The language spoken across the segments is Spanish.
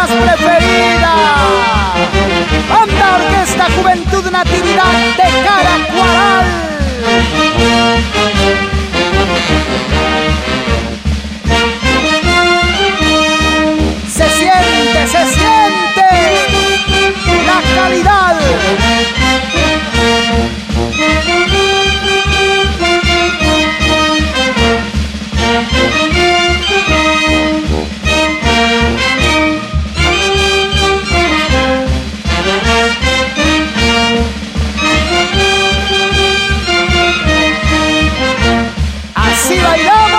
más preferida. Banda Orquesta Juventud Natividad de Caracuaral. Se siente la calidad. Así bailamos.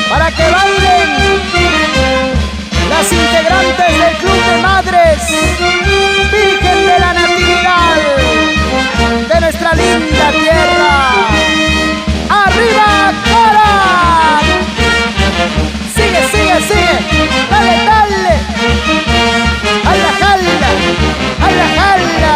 Para que bailen las integrantes del Club de Madres Virgen de la Natividad de nuestra linda tierra. ¡Arriba, Cara! Sigue, sigue, sigue. Dale, dale. ¡Jala, jala! ¡Jala, jala!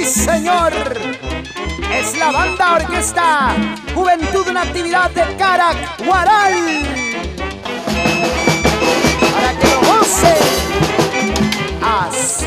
Señor, es la Banda Orquesta Juventud Natividad de Caracuaral. Para que lo goce así.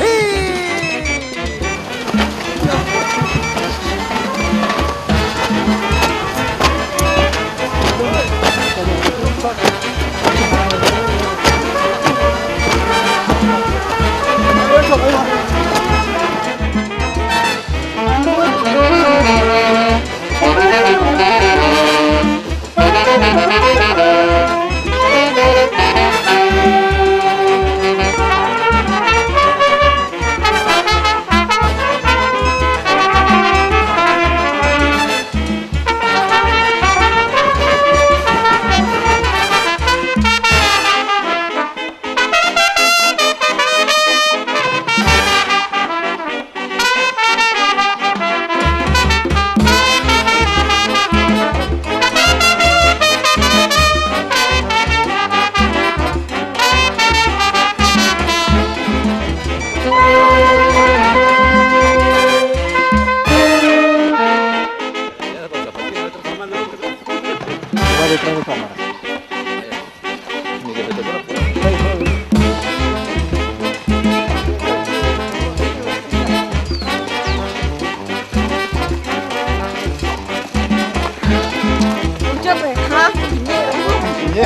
Que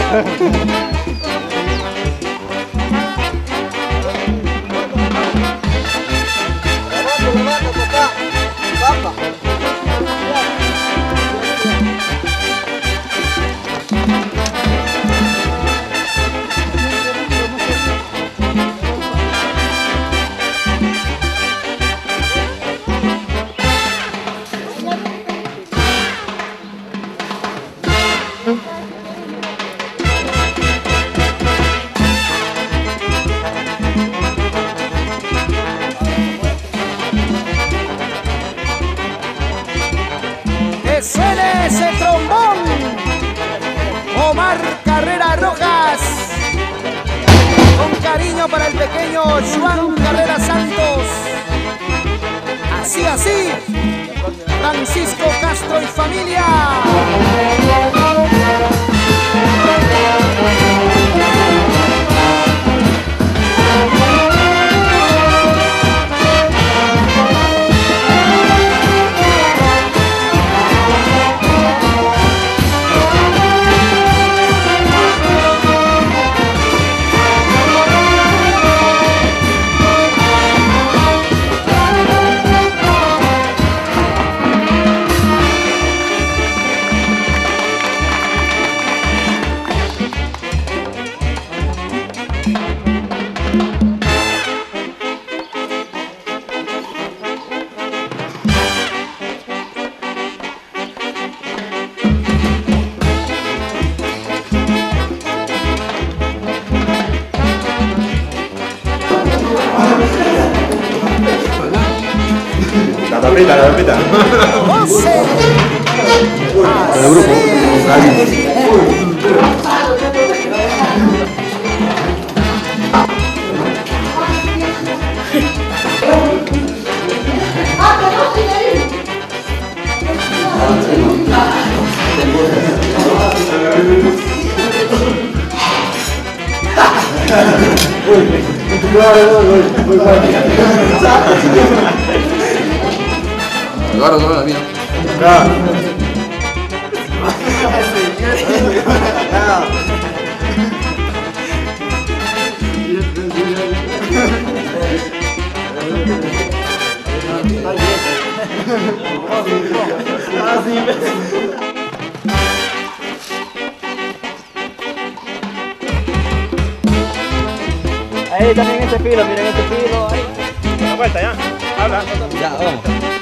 suene ese trombón. Omar Carrera Rojas. Con cariño para el pequeño Juan Carrera Santos. Así, así. Francisco Castro y familia. La papita. El grupo. Agora la mía. Ahí también este filo, miren este filo. Ahí. Una vuelta ya. Habla. Ya, vamos.